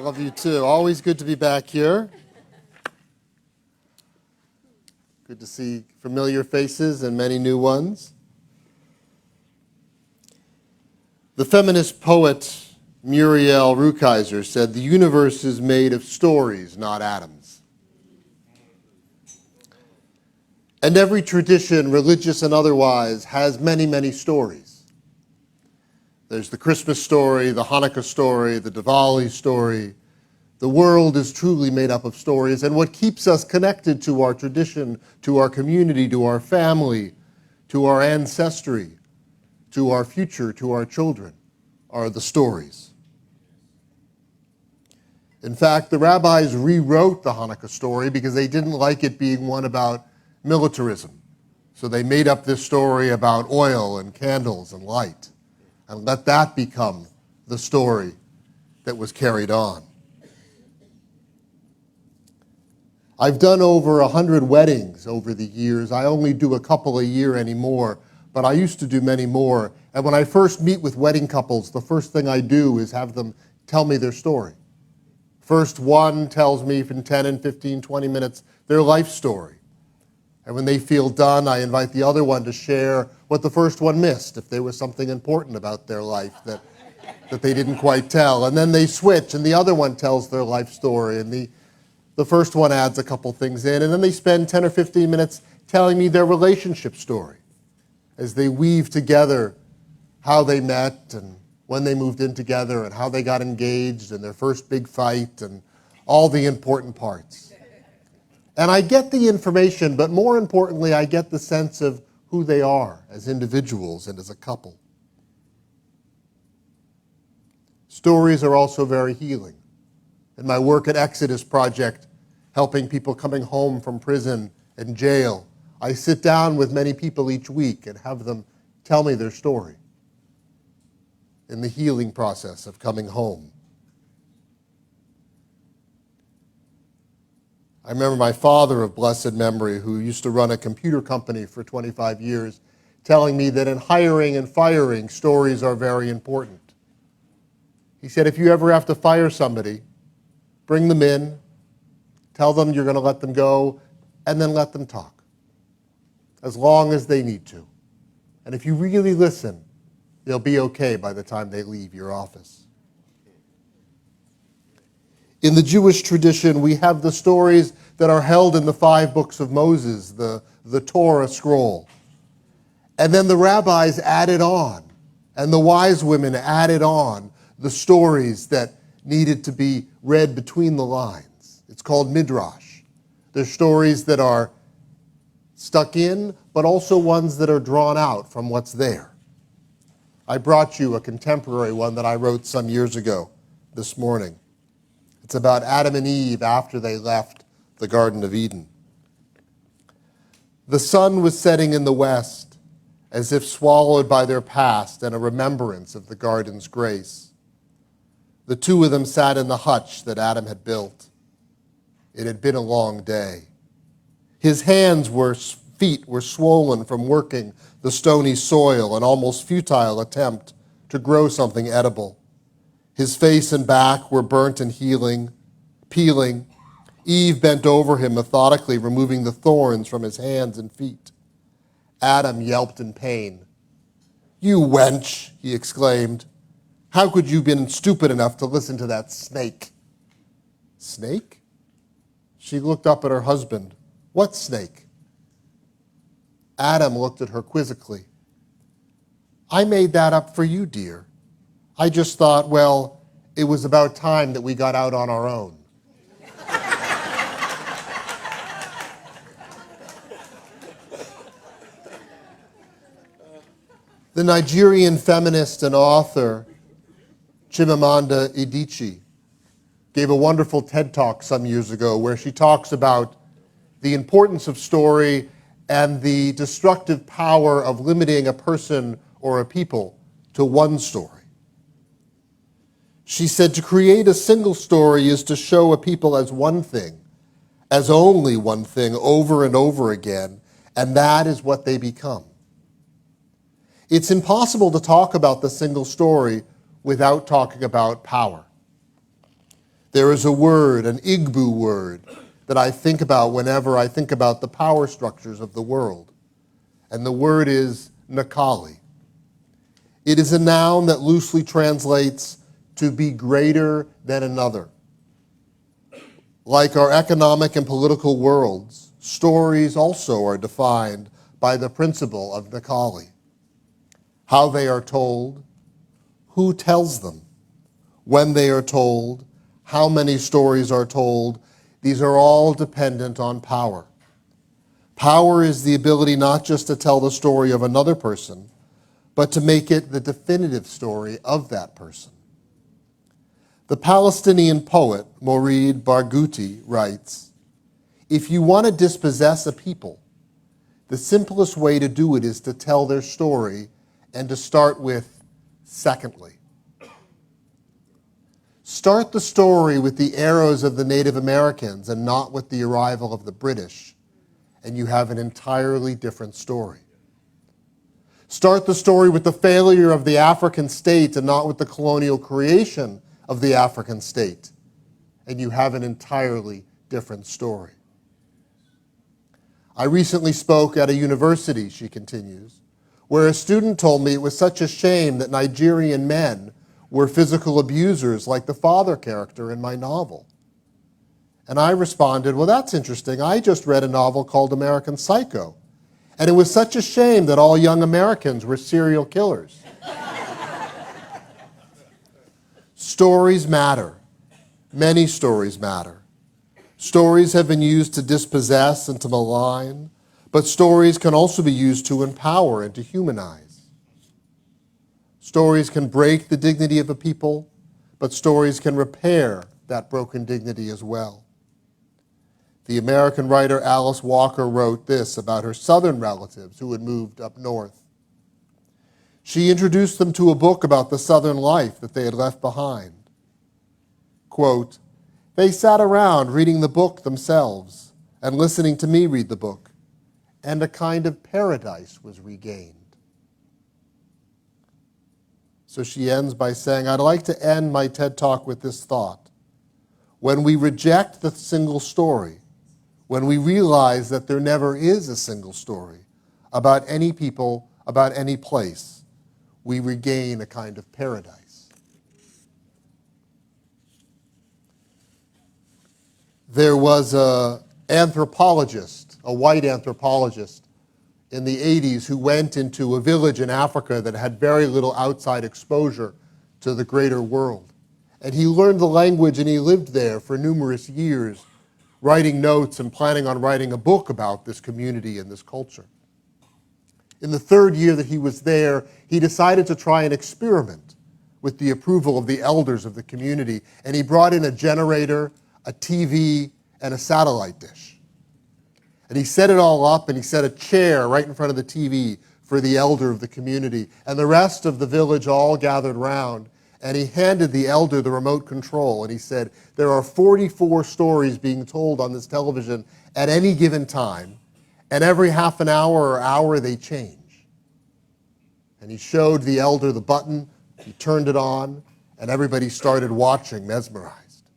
Love you too. Always good to be back here. Good to see familiar faces and many new ones. The feminist poet Muriel Rukeyser said, "The universe is made of stories, not atoms." And every tradition, religious and otherwise, has many, many stories. There's the Christmas story, the Hanukkah story, the Diwali story. The world is truly made up of stories, and what keeps us connected to our tradition, to our community, to our family, to our ancestry, to our future, to our children, are the stories. In fact, the rabbis rewrote the Hanukkah story because they didn't like it being one about militarism. So they made up this story about oil and candles and light, and let that become the story that was carried on. I've done over 100 weddings over the years. I only do a couple a year anymore, but I used to do many more. And when I first meet with wedding couples, the first thing I do is have them tell me their story. First one tells me in 10 and 15, 20 minutes their life story. And when they feel done, I invite the other one to share what the first one missed, if there was something important about their life that they didn't quite tell. And then they switch, and the other one tells their life story, and the first one adds a couple things in, and then they spend 10 or 15 minutes telling me their relationship story as they weave together how they met and when they moved in together and how they got engaged and their first big fight and all the important parts. And I get the information, but more importantly, I get the sense of who they are as individuals and as a couple. Stories are also very healing. In my work at Exodus Project, helping people coming home from prison and jail, I sit down with many people each week and have them tell me their story in the healing process of coming home. I remember my father of blessed memory, who used to run a computer company for 25 years, telling me that in hiring and firing, stories are very important. He said, if you ever have to fire somebody, bring them in, tell them you're going to let them go, and then let them talk, as long as they need to. And if you really listen, they'll be okay by the time they leave your office. In the Jewish tradition, we have the stories that are held in the 5 books of Moses, the Torah scroll. And then the rabbis added on, and the wise women added on the stories that needed to be read between the lines. It's called Midrash. They're stories that are stuck in, but also ones that are drawn out from what's there. I brought you a contemporary one that I wrote some years ago this morning. It's about Adam and Eve after they left the Garden of Eden. The sun was setting in the west, as if swallowed by their past and a remembrance of the garden's grace. The two of them sat in the hutch that Adam had built. It had been a long day. His feet were swollen from working the stony soil, an almost futile attempt to grow something edible. His face and back were burnt and peeling. Eve bent over him methodically, removing the thorns from his hands and feet. Adam yelped in pain. "You wench," he exclaimed. "How could you have been stupid enough to listen to that snake?" "Snake?" She looked up at her husband. "What snake?" Adam looked at her quizzically. "I made that up for you, dear. I just thought, well, it was about time that we got out on our own." The Nigerian feminist and author Chimamanda Adichie gave a wonderful TED Talk some years ago where she talks about the importance of story and the destructive power of limiting a person or a people to one story. She said, to create a single story is to show a people as one thing, as only one thing over and over again, and that is what they become. It's impossible to talk about the single story without talking about power. There is a word, an Igbo word, that I think about whenever I think about the power structures of the world. And the word is Nakali. It is a noun that loosely translates to be greater than another. Like our economic and political worlds, stories also are defined by the principle of Nakali. How they are told, who tells them, when they are told, how many stories are told, these are all dependent on power. Power is the ability not just to tell the story of another person, but to make it the definitive story of that person. The Palestinian poet Mourid Barghouti writes, "If you want to dispossess a people, the simplest way to do it is to tell their story and to start with, secondly. Start the story with the arrows of the Native Americans and not with the arrival of the British, and you have an entirely different story. Start the story with the failure of the African state and not with the colonial creation of the African state, and you have an entirely different story." I recently spoke at a university, she continues, where a student told me it was such a shame that Nigerian men were physical abusers like the father character in my novel. And I responded, "Well, that's interesting. I just read a novel called American Psycho, and it was such a shame that all young Americans were serial killers." Stories matter. Many stories matter. Stories have been used to dispossess and to malign, but stories can also be used to empower and to humanize. Stories can break the dignity of a people, but stories can repair that broken dignity as well. The American writer Alice Walker wrote this about her Southern relatives who had moved up north. She introduced them to a book about the Southern life that they had left behind. Quote, "They sat around reading the book themselves and listening to me read the book, and a kind of paradise was regained." So she ends by saying, "I'd like to end my TED Talk with this thought. When we reject the single story, when we realize that there never is a single story about any people, about any place, we regain a kind of paradise." There was an anthropologist, a white anthropologist, in the 80s who went into a village in Africa that had very little outside exposure to the greater world. And he learned the language and he lived there for numerous years, writing notes and planning on writing a book about this community and this culture. In the third year that he was there, he decided to try an experiment with the approval of the elders of the community, and he brought in a generator, a TV, and a satellite dish. And he set it all up, and he set a chair right in front of the TV for the elder of the community. And the rest of the village all gathered round, and he handed the elder the remote control, and he said, "There are 44 stories being told on this television at any given time, and every half an hour or hour they change." And he showed the elder the button, he turned it on, and everybody started watching, mesmerized.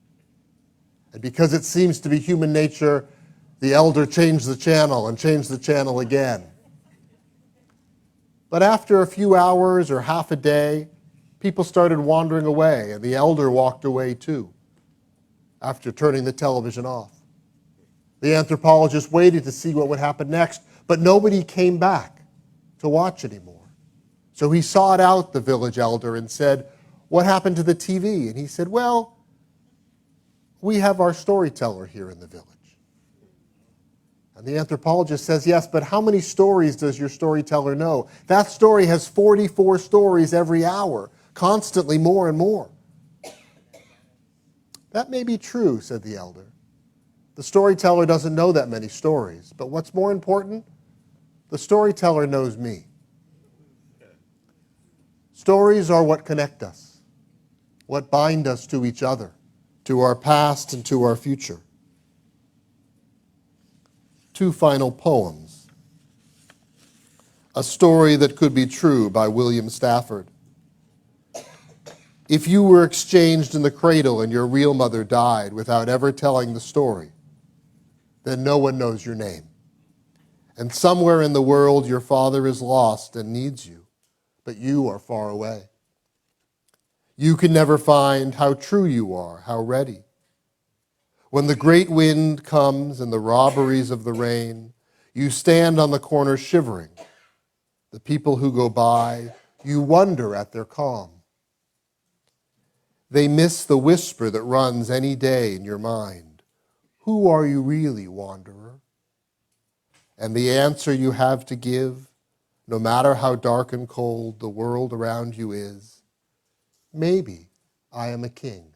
And because it seems to be human nature, the elder changed the channel and changed the channel again. But after a few hours or half a day, people started wandering away, and the elder walked away too, after turning the television off. The anthropologist waited to see what would happen next, but nobody came back to watch anymore. So he sought out the village elder and said, "What happened to the TV?" And he said, "Well, we have our storyteller here in the village." And the anthropologist says, "Yes, but how many stories does your storyteller know? That story has 44 stories every hour, constantly more and more." "That may be true," said the elder. "The storyteller doesn't know that many stories, but what's more important, the storyteller knows me." Stories are what connect us, what bind us to each other, to our past and to our future. Two final poems. A Story That Could Be True by William Stafford. If you were exchanged in the cradle and your real mother died without ever telling the story, then no one knows your name. And somewhere in the world your father is lost and needs you, but you are far away. You can never find how true you are, how ready. When the great wind comes and the robberies of the rain, you stand on the corner shivering. The people who go by, you wonder at their calm. They miss the whisper that runs any day in your mind. Who are you really, wanderer? And the answer you have to give, no matter how dark and cold the world around you is, maybe I am a king.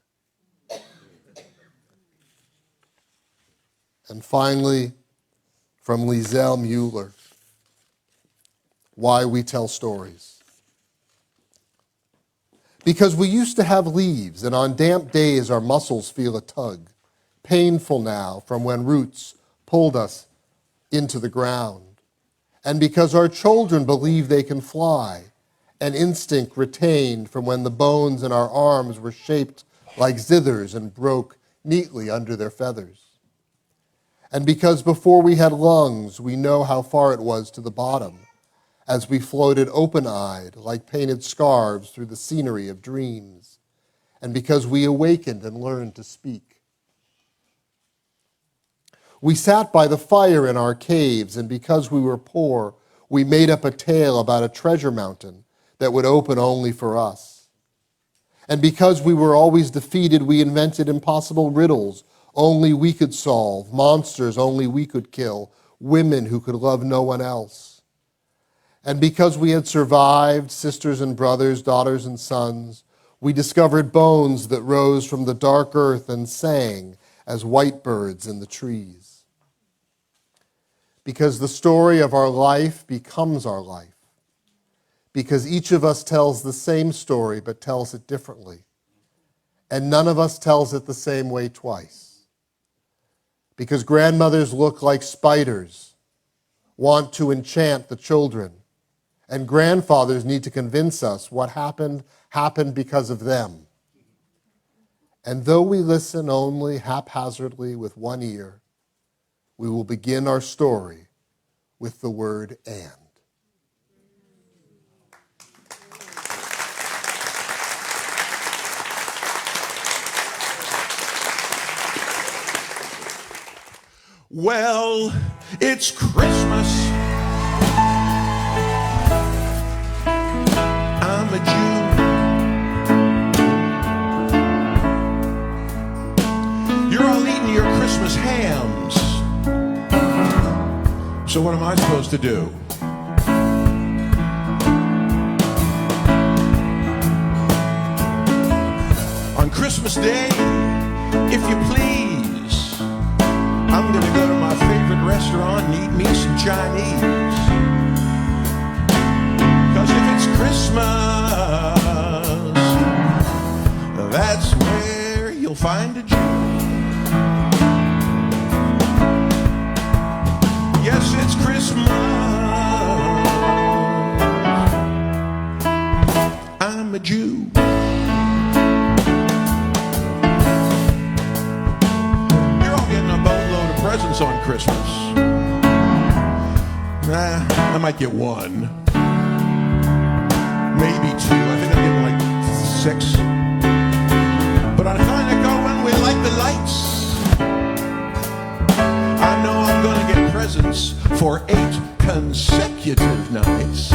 And finally, from Liesel Mueller, Why We Tell Stories. Because we used to have leaves, and on damp days our muscles feel a tug, painful now from when roots pulled us into the ground. And because our children believe they can fly, an instinct retained from when the bones in our arms were shaped like zithers and broke neatly under their feathers. And because before we had lungs, we know how far it was to the bottom, as we floated open-eyed like painted scarves through the scenery of dreams, and because we awakened and learned to speak. We sat by the fire in our caves, and because we were poor, we made up a tale about a treasure mountain that would open only for us. And because we were always defeated, we invented impossible riddles only we could solve, monsters only we could kill, women who could love no one else. And because we had survived, sisters and brothers, daughters and sons, we discovered bones that rose from the dark earth and sang as white birds in the trees. Because the story of our life becomes our life. Because each of us tells the same story but tells it differently. And none of us tells it the same way twice. Because grandmothers look like spiders, want to enchant the children, and grandfathers need to convince us what happened because of them. And though we listen only haphazardly with one ear, we will begin our story with the word "and." Well, it's Christmas. I'm a Jew. You're all eating your Christmas hams. So what am I supposed to do? On Christmas Day, if you please, I'm gonna go to my favorite restaurant and eat me some Chinese. 'Cause if it's Christmas, that's where you'll find a Jew. Yes, it's Christmas. I'm a Jew. Presents on Christmas. I might get one, maybe two. I think I'm getting like 6. But on Hanukkah, when we light the lights, I know I'm gonna get presents for 8 consecutive nights.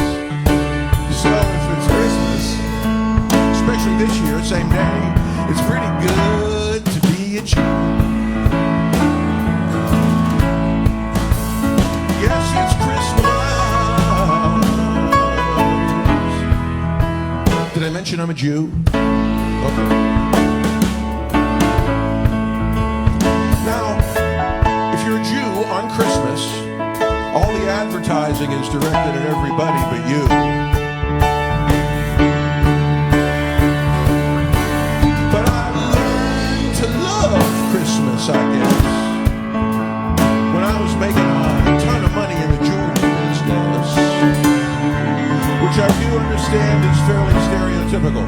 So if it's Christmas, especially this year, same day, it's pretty good to be a Jew. Yes, it's Christmas. Did I mention I'm a Jew? Okay. Now, if you're a Jew on Christmas, all the advertising is directed at everybody but you. But I learned to love Christmas, I guess, when I was making a ton of money in the jewelry business, which I do understand is fairly stereotypical.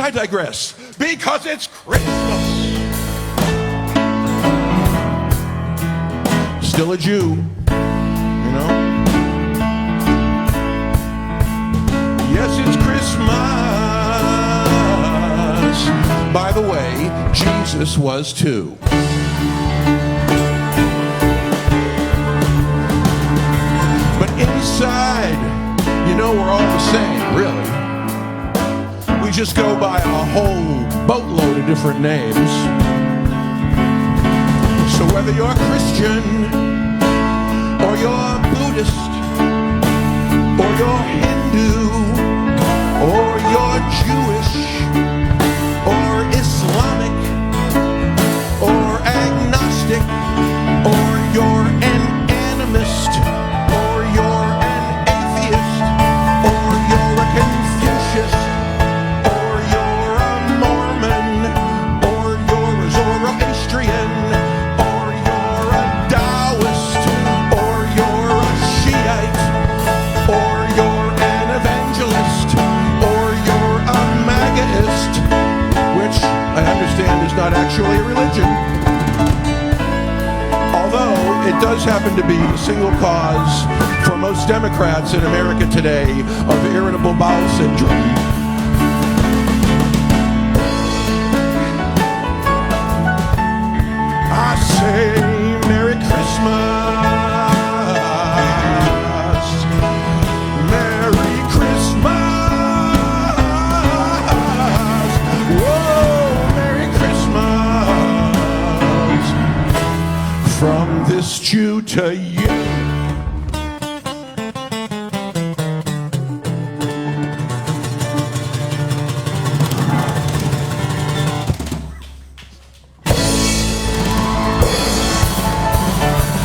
I digress. Because it's Christmas. Still a Jew, you know. Yes, it's Christmas. By the way, Jesus was too. But inside, you know, we're all the same, really. We just go by a whole boatload of different names. So whether you're Christian, or you're Buddhist, or you're Hindu, or you're Jewish, or Islamic, or agnostic, or you're an animist, or you're an atheist, or you're a Confucius, or you're a Mormon, or you're a Zoroastrian, or you're a Taoist, or you're a Shiite, or you're an evangelist, or you're a Magaist, which I understand is not actually a religion. Although it does happen to be the single cause for most Democrats in America today of irritable bowel syndrome. I say Merry Christmas. Merry Christmas. Whoa, Merry Christmas. From this Jew to you.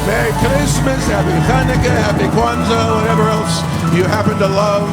Merry Christmas, Happy Hanukkah, Happy Kwanzaa, whatever else you happen to love.